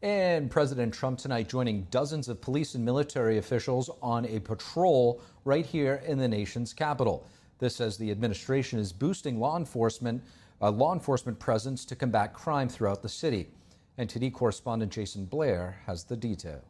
And President Trump tonight joining dozens of police and military officials on a patrol right here in the nation's capital. This as the administration is boosting law enforcement presence to combat crime throughout the city. NTD correspondent Jason Blair has the details.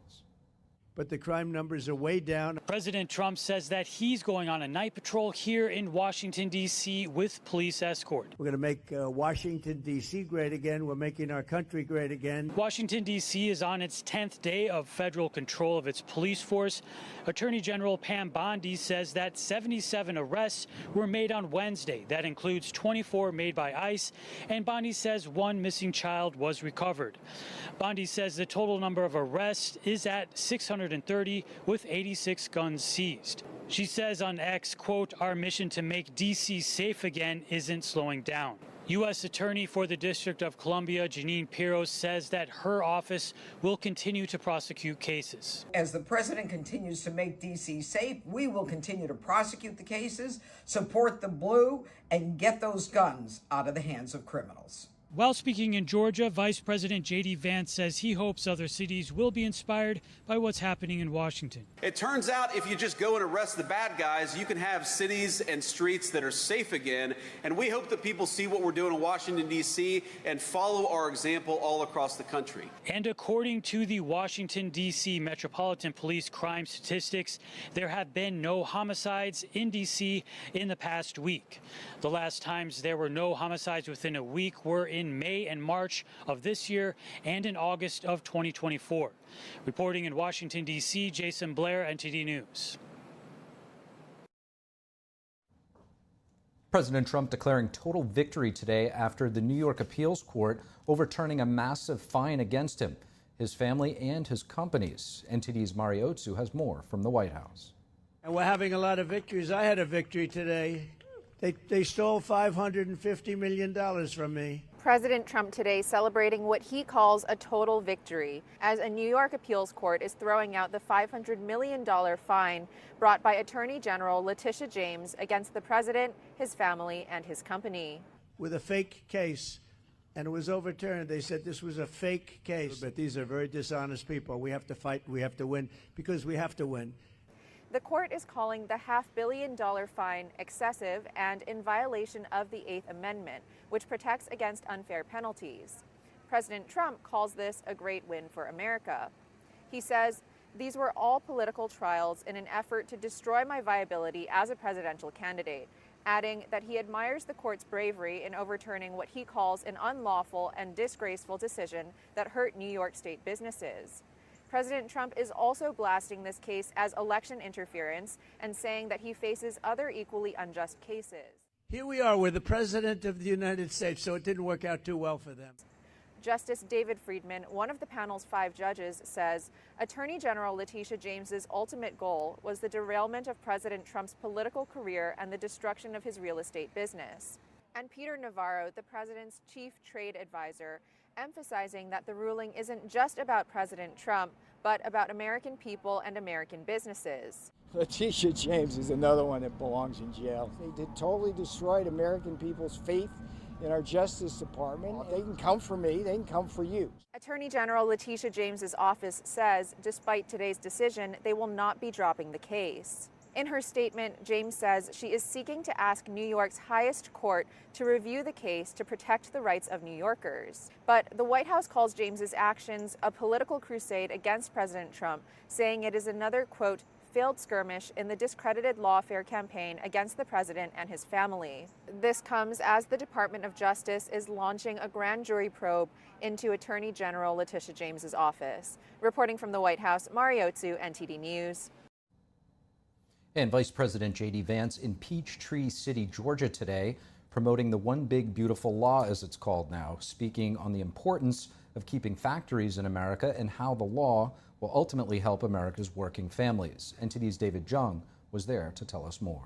But the crime numbers are way down. President Trump says that he's going on a night patrol here in Washington, D.C. with police escort. We're going to make Washington, D.C. great again. We're making our country great again. Washington, D.C. is on its 10th day of federal control of its police force. Attorney General Pam Bondi says that 77 arrests were made on Wednesday. That includes 24 made by ICE, and Bondi says one missing child was recovered. Bondi says the total number of arrests is at 630, with 86 guns seized. She says on X, quote, "Our mission to make D.C. safe again isn't slowing down." U.S. Attorney for the District of Columbia, Jeanine Pirro, says that her office will continue to prosecute cases. As the president continues to make D.C. safe, we will continue to prosecute the cases, support the blue, and get those guns out of the hands of criminals. While speaking in Georgia, Vice President JD Vance says he hopes other cities will be inspired by what's happening in Washington. It turns out if you just go and arrest the bad guys, you can have cities and streets that are safe again. And we hope that people see what we're doing in Washington, D.C. and follow our example all across the country. And according to the Washington, D.C. Metropolitan Police crime statistics, there have been no homicides in D.C. in the past week. The last times there were no homicides within a week were in May and March of this year and in August of 2024. Reporting in Washington, D.C., Jason Blair, NTD News. President Trump declaring total victory today after the New York Appeals Court overturning a massive fine against him, his family, and his companies. NTD's Mariotsu has more from the White House. And we're having a lot of victories. I had a victory today. They stole $550 million from me. President Trump today celebrating what he calls a total victory as a New York appeals court is throwing out the $500 million fine brought by Attorney General Letitia James against the president, his family, and his company. With a fake case, and it was overturned. They said this was a fake case. But these are very dishonest people. We have to fight. We have to win because we have to win. The court is calling the $500 million fine excessive and in violation of the Eighth Amendment, which protects against unfair penalties. President Trump calls this a great win for America. He says, "These were all political trials in an effort to destroy my viability as a presidential candidate," adding that he admires the court's bravery in overturning what he calls an unlawful and disgraceful decision that hurt New York State businesses. President Trump is also blasting this case as election interference and saying that he faces other equally unjust cases. Here we are with the President of the United States, so it didn't work out too well for them. Justice David Friedman, one of the panel's 5 judges, says Attorney General Letitia James's ultimate goal was the derailment of President Trump's political career and the destruction of his real estate business. And Peter Navarro, the president's chief trade advisor, emphasizing that the ruling isn't just about President Trump, but about American people and American businesses. Letitia James is another one that belongs in jail. They totally destroyed American people's faith in our Justice Department. They can come for me, they can come for you. Attorney General Letitia James's office says, despite today's decision, they will not be dropping the case. In her statement, James says she is seeking to ask New York's highest court to review the case to protect the rights of New Yorkers. But the White House calls James's actions a political crusade against President Trump, saying it is another, quote, failed skirmish in the discredited lawfare campaign against the president and his family. This comes as the Department of Justice is launching a grand jury probe into Attorney General Letitia James's office. Reporting from the White House, Mariotsu, NTD News. And Vice President JD Vance in Peachtree City, Georgia today, promoting the One Big Beautiful Law, as it's called now, speaking on the importance of keeping factories in America and how the law will ultimately help America's working families. NTD's David Jung was there to tell us more.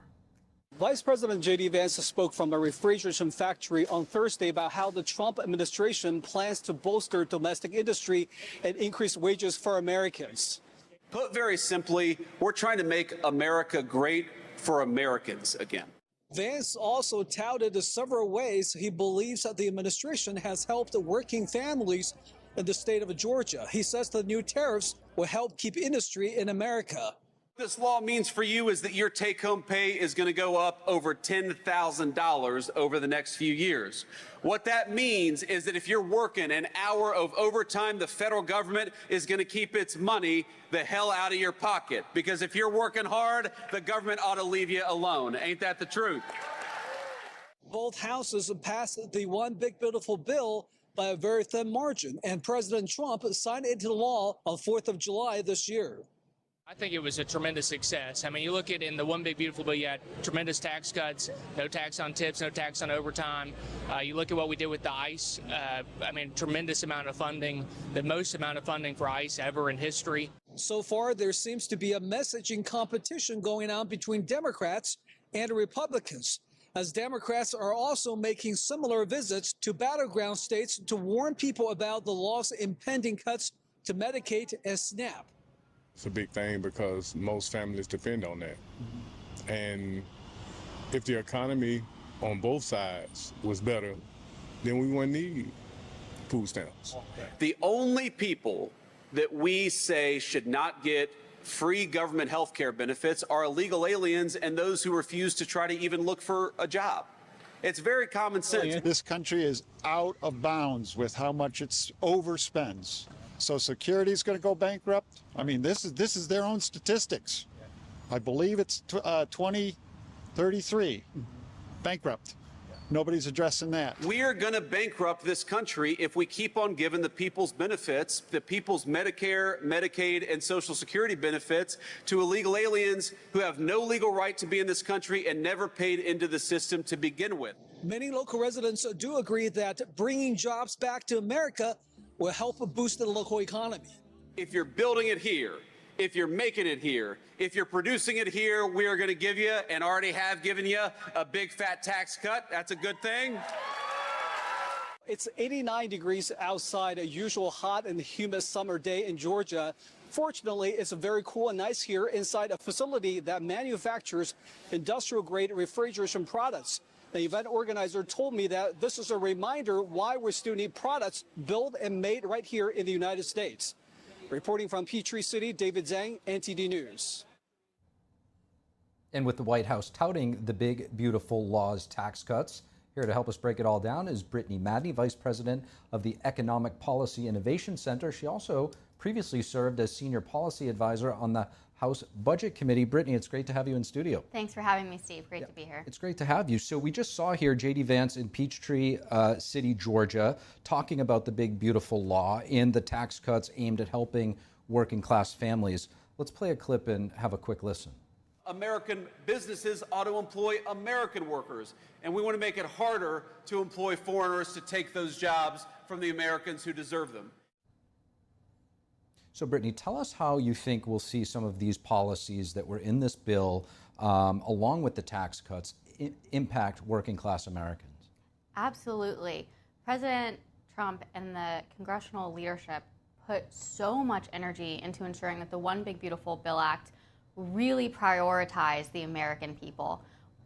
Vice President JD Vance spoke from a refrigeration factory on Thursday about how the Trump administration plans to bolster domestic industry and increase wages for Americans. Put very simply, we're trying to make America great for Americans again. Vance also touted the several ways he believes that the administration has helped working families in the state of Georgia. He says the new tariffs will help keep industry in America. What this law means for you is that your take-home pay is going to go up over $10,000 over the next few years. What that means is that if you're working an hour of overtime, the federal government is going to keep its money the hell out of your pocket. Because if you're working hard, the government ought to leave you alone. Ain't that the truth? Both houses passed the One Big Beautiful Bill by a very thin margin, and President Trump signed it into law on 4th of July this year. I think it was a tremendous success. I mean, you look at in the One Big Beautiful Bill, you had tremendous tax cuts, no tax on tips, no tax on overtime. You look at what we did with the ICE, I mean, tremendous amount of funding, the most amount of funding for ICE ever in history. So far, there seems to be a messaging competition going on between Democrats and Republicans, as Democrats are also making similar visits to battleground states to warn people about the law's impending cuts to Medicaid and SNAP. It's a big thing because most families depend on that. And if the economy on both sides was better, then we wouldn't need food stamps. The only people that we say should not get free government health care benefits are illegal aliens and those who refuse to try to even look for a job. It's very common sense. This country is out of bounds with how much it overspends. So security is going to go bankrupt. I mean, this is their own statistics. I believe it's 2033 bankrupt. Nobody's addressing that. We are going to bankrupt this country if we keep on giving the people's benefits, the people's Medicare, Medicaid, and Social Security benefits to illegal aliens who have no legal right to be in this country and never paid into the system to begin with. Many local residents do agree that bringing jobs back to America will help boost the local economy. If you're building it here, if you're making it here, if you're producing it here, we are going to give you, and already have given you, a big fat tax cut. That's a good thing. It's 89 degrees outside, a usual hot and humid summer day in Georgia. Fortunately, it's very cool and nice here inside a facility that manufactures industrial-grade refrigeration products. The event organizer told me that this is a reminder why we still need products built and made right here in the United States. Reporting from Peachtree City, David Zhang, NTD News. And with the White House touting the big, beautiful law's tax cuts, here to help us break it all down is Brittany Madni, Vice President of the Economic Policy Innovation Center. She also previously served as Senior Policy Advisor on the House Budget Committee. Brittany, it's great to have you in studio. Thanks for having me, Steve. Great to be here. It's great to have you. So we just saw here JD Vance in Peachtree City, Georgia, talking about the big, beautiful law and the tax cuts aimed at helping working class families. Let's play a clip and have a quick listen. American businesses ought to employ American workers, and we want to make it harder to employ foreigners to take those jobs from the Americans who deserve them. So, Brittany, tell us how you think we'll see some of these policies that were in this bill, along with the tax cuts, impact working class Americans. Absolutely. President Trump and the congressional leadership put so much energy into ensuring that the One Big Beautiful Bill Act really prioritized the American people.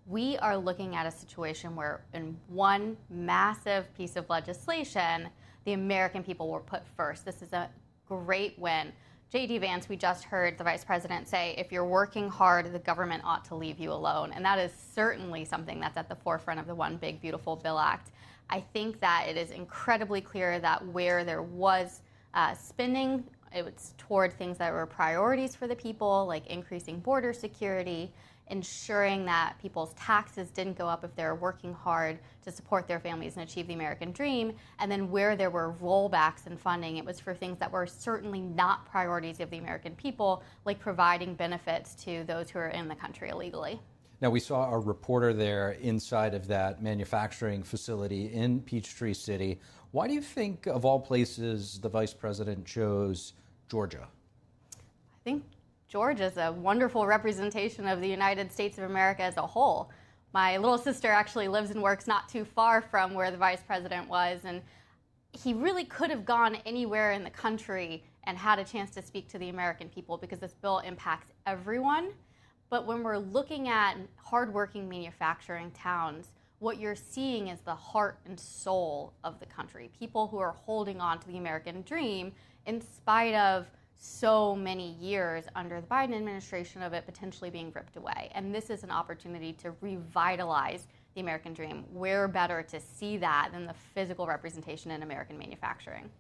We are looking at a situation where in one massive piece of legislation, the American people were put first. This is a great win. JD Vance, we just heard the Vice President say, if you're working hard, the government ought to leave you alone. And that is certainly something that's at the forefront of the One Big Beautiful Bill Act. I think that it is incredibly clear that where there was spending, it was toward things that were priorities for the people, like increasing border security, ensuring that people's taxes didn't go up if they're working hard to support their families and achieve the American dream. And then where there were rollbacks in funding, it was for things that were certainly not priorities of the American people, like providing benefits to those who are in the country illegally. Now, we saw a reporter there inside of that manufacturing facility in Peachtree City. Why do you think, of all places, the Vice President chose Georgia? I think Georgia is a wonderful representation of the United States of America as a whole. My little sister actually lives and works not too far from where the Vice President was, and he really could have gone anywhere in the country and had a chance to speak to the American people, because this bill impacts everyone. But when we're looking at hardworking manufacturing towns, what you're seeing is the heart and soul of the country. People who are holding on to the American dream in spite of so many years under the Biden administration of it potentially being ripped away. And this is an opportunity to revitalize the American dream. Where better to see that than the physical representation in American manufacturing?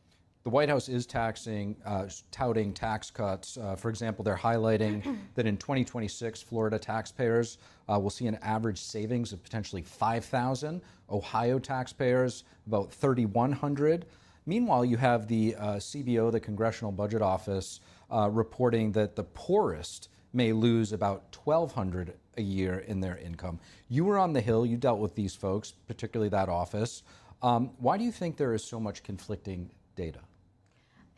The White House is touting tax cuts. For example, they're highlighting that in 2026, Florida taxpayers will see an average savings of potentially $5,000. Ohio taxpayers, about $3,100. Meanwhile, you have the CBO, the Congressional Budget Office, reporting that the poorest may lose about $1,200 a year in their income. You were on the Hill. You dealt with these folks, particularly that office. Why do you think there is so much conflicting data?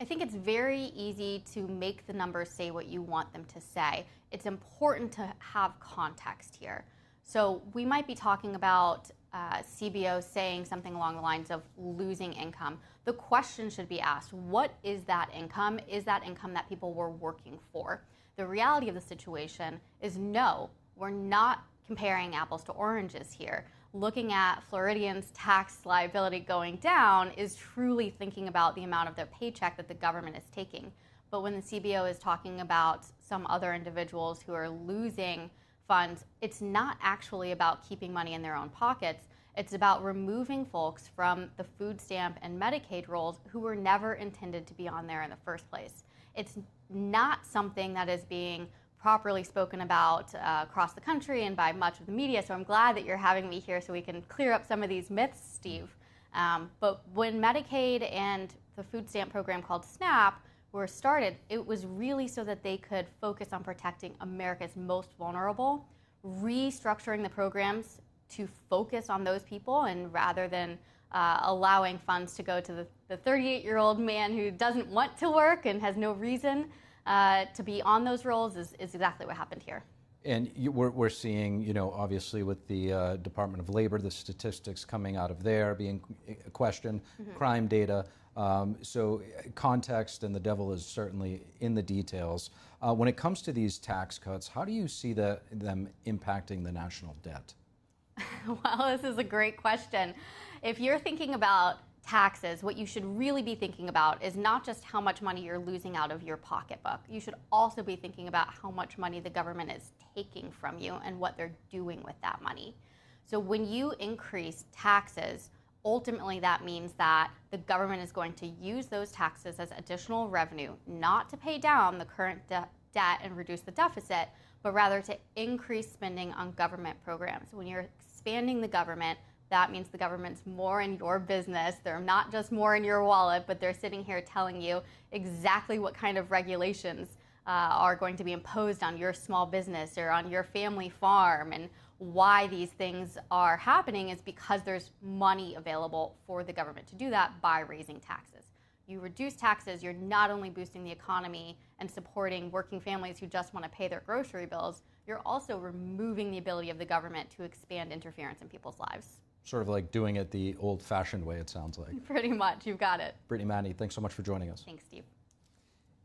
I think it's very easy to make the numbers say what you want them to say. It's important to have context here. So we might be talking about CBO saying something along the lines of losing income. The question should be asked, what is that income? Is that income that people were working for? The reality of the situation is no, we're not comparing apples to oranges here. Looking at Floridians' tax liability going down is truly thinking about the amount of their paycheck that the government is taking. But when the CBO is talking about some other individuals who are losing funds, it's not actually about keeping money in their own pockets. It's about removing folks from the food stamp and Medicaid rolls who were never intended to be on there in the first place. It's not something that is being properly spoken about across the country and by much of the media, so I'm glad that you're having me here so we can clear up some of these myths, Steve. But when Medicaid and the food stamp program called SNAP were started, it was really so that they could focus on protecting America's most vulnerable, restructuring the programs to focus on those people, and rather than allowing funds to go to the 38-year-old man who doesn't want to work and has no reason to be on those rolls is exactly what happened here. And we're seeing, you know, obviously with the Department of Labor, the statistics coming out of there being questioned, crime data. So context and the devil is certainly in the details. When it comes to these tax cuts, how do you see them impacting the national debt? Well, this is a great question. If you're thinking about taxes, what you should really be thinking about is not just how much money you're losing out of your pocketbook. You should also be thinking about how much money the government is taking from you and what they're doing with that money. So when you increase taxes, ultimately that means that the government is going to use those taxes as additional revenue, not to pay down the current debt and reduce the deficit, but rather to increase spending on government programs. When you're expanding the government, that means the government's more in your business. They're not just more in your wallet, but they're sitting here telling you exactly what kind of regulations are going to be imposed on your small business or on your family farm. And why these things are happening is because there's money available for the government to do that by raising taxes. You reduce taxes, you're not only boosting the economy and supporting working families who just want to pay their grocery bills, you're also removing the ability of the government to expand interference in people's lives. Sort of like doing it the old-fashioned way, it sounds like. Pretty much, you've got it. Brittany Madni, thanks so much for joining us. Thanks, Steve.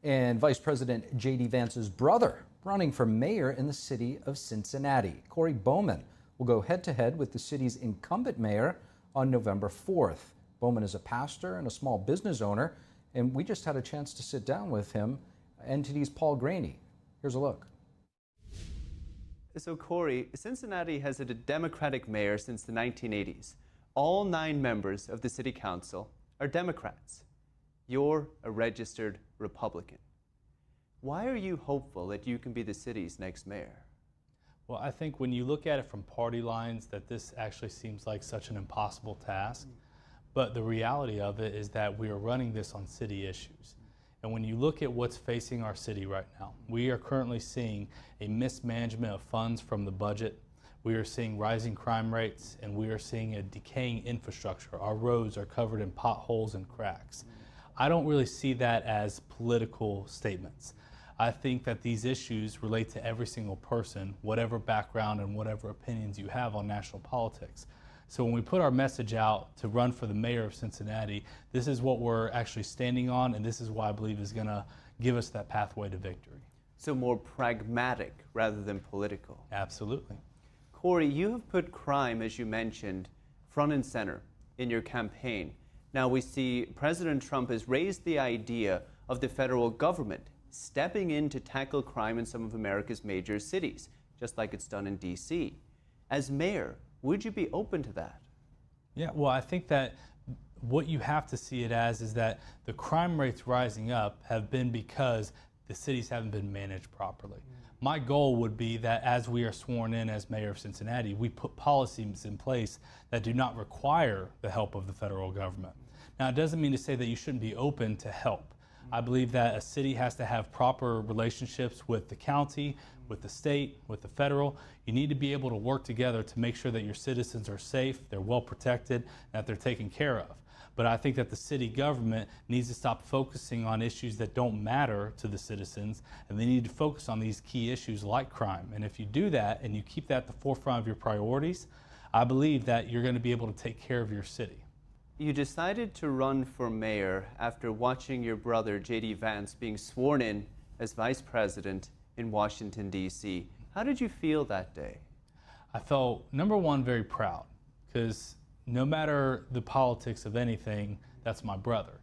And Vice President JD Vance's brother running for mayor in the city of Cincinnati. Corey Bowman will go head-to-head with the city's incumbent mayor on November 4th. Bowman is a pastor and a small business owner, and we just had a chance to sit down with him, NTD's Paul Graney. Here's a look. So Corey, Cincinnati has had a Democratic mayor since the 1980s. All 9 members of the city council are Democrats. You're a registered Republican. Why are you hopeful that you can be the city's next mayor? Well, I think when you look at it from party lines, that this actually seems like such an impossible task. But the reality of it is that we are running this on city issues. And when you look at what's facing our city right now, we are currently seeing a mismanagement of funds from the budget. We are seeing rising crime rates, and we are seeing a decaying infrastructure. Our roads are covered in potholes and cracks. I don't really see that as political statements. I think that these issues relate to every single person, whatever background and whatever opinions you have on national politics. So when we put our message out to run for the mayor of Cincinnati, this is what we're actually standing on, and this is why I believe is going to give us that pathway to victory. So more pragmatic rather than political. Absolutely. Corey, you have put crime, as you mentioned, front and center in your campaign. Now we see President Trump has raised the idea of the federal government stepping in to tackle crime in some of America's major cities, just like it's done in D.C. As mayor, would you be open to that? Yeah, well, I think that what you have to see it as is that the crime rates rising up have been because the cities haven't been managed properly. My goal would be that as we are sworn in as mayor of Cincinnati, we put policies in place that do not require the help of the federal government. Now, it doesn't mean to say that you shouldn't be open to help. I believe that a city has to have proper relationships with the county, with the state, with the federal. You need to be able to work together to make sure that your citizens are safe, they're well protected, and that they're taken care of. But I think that the city government needs to stop focusing on issues that don't matter to the citizens, and they need to focus on these key issues like crime. And if you do that and you keep that at the forefront of your priorities, I believe that you're going to be able to take care of your city. You decided to run for mayor after watching your brother, JD Vance, being sworn in as vice president in Washington, D.C. How did you feel that day? I felt, number one, very proud, because no matter the politics of anything, that's my brother.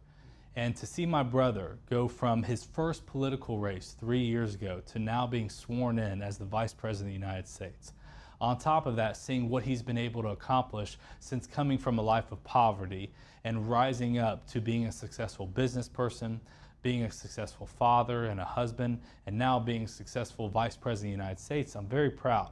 And to see my brother go from his first political race 3 years ago to now being sworn in as the Vice President of the United States. On top of that, seeing what he's been able to accomplish since coming from a life of poverty and rising up to being a successful business person, being a successful father and a husband, and now being a successful Vice President of the United States, I'm very proud.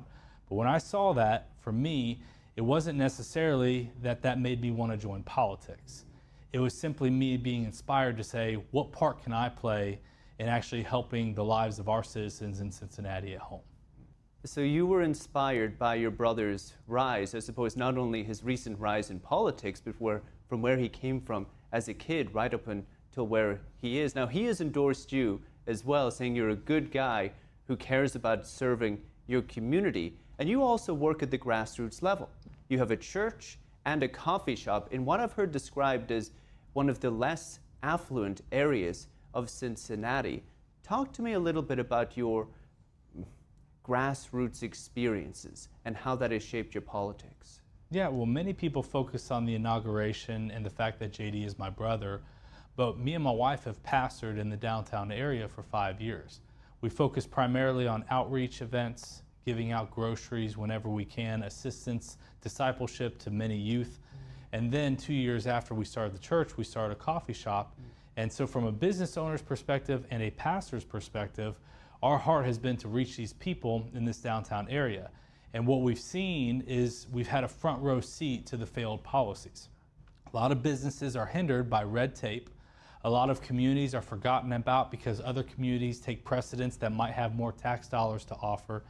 But when I saw that, for me, it wasn't necessarily that made me want to join politics. It was simply me being inspired to say, what part can I play in actually helping the lives of our citizens in Cincinnati at home? So you were inspired by your brother's rise, I suppose not only his recent rise in politics, but from where he came from as a kid right up until where he is. Now he has endorsed you as well, saying you're a good guy who cares about serving your community. And you also work at the grassroots level. You have a church and a coffee shop in what I've heard described as one of the less affluent areas of Cincinnati. Talk to me a little bit about your grassroots experiences and how that has shaped your politics. Yeah, well, many people focus on the inauguration and the fact that JD is my brother, but me and my wife have pastored in the downtown area for 5 years. We focus primarily on outreach events, giving out groceries whenever we can, assistance, discipleship to many youth. And then 2 years after we started the church, we started a coffee shop. And so from a business owner's perspective and a pastor's perspective, our heart has been to reach these people in this downtown area. And what we've seen is we've had a front row seat to the failed policies. A lot of businesses are hindered by red tape. A lot of communities are forgotten about because other communities take precedence that might have more tax dollars to offer.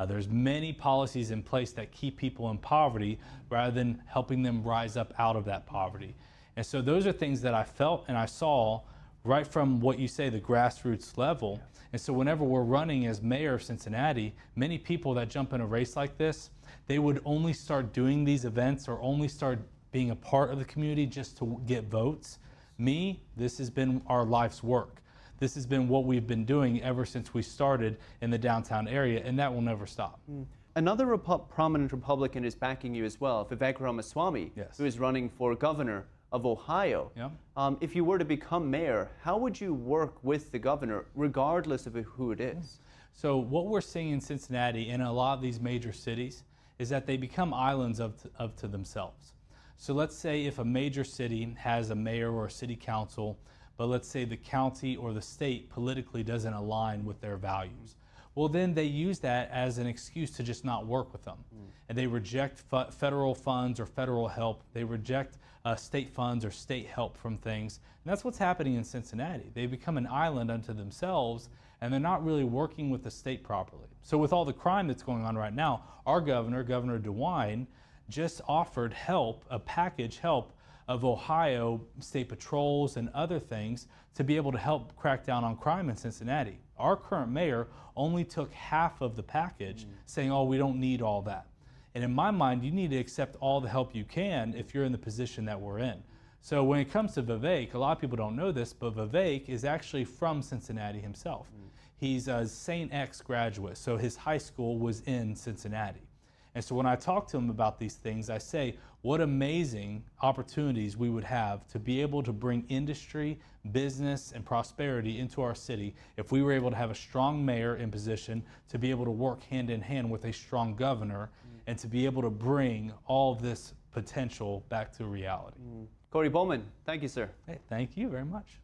There's many policies in place that keep people in poverty rather than helping them rise up out of that poverty. And so those are things that I felt and I saw right from what you say, the grassroots level. And so whenever we're running as mayor of Cincinnati, many people that jump in a race like this, they would only start doing these events or only start being a part of the community just to get votes. Me, this has been our life's work. This has been what we've been doing ever since we started in the downtown area, and that will never stop. Another prominent Republican is backing you as well, Vivek Ramaswamy, yes, who is running for governor of Ohio. Yeah. If you were to become mayor, how would you work with the governor, regardless of who it is? So what we're seeing in Cincinnati and a lot of these major cities is that they become islands of to themselves. So let's say if a major city has a mayor or a city council, but let's say the county or the state politically doesn't align with their values. Well, then they use that as an excuse to just not work with them. And they reject federal funds or federal help. They reject state funds or state help from things. And that's what's happening in Cincinnati. They become an island unto themselves, and they're not really working with the state properly. So with all the crime that's going on right now, our governor, Governor DeWine, just offered help, a package help of Ohio state patrols and other things to be able to help crack down on crime in Cincinnati. Our current mayor only took half of the package, saying, oh, we don't need all that. And in my mind, you need to accept all the help you can if you're in the position that we're in. So when it comes to Vivek, a lot of people don't know this, but Vivek is actually from Cincinnati himself. He's a St. X graduate, so his high school was in Cincinnati. And so when I talk to them about these things, I say, what amazing opportunities we would have to be able to bring industry, business, and prosperity into our city if we were able to have a strong mayor in position to be able to work hand in hand with a strong governor and to be able to bring all of this potential back to reality. Corey Bowman, thank you, sir. Hey, thank you very much.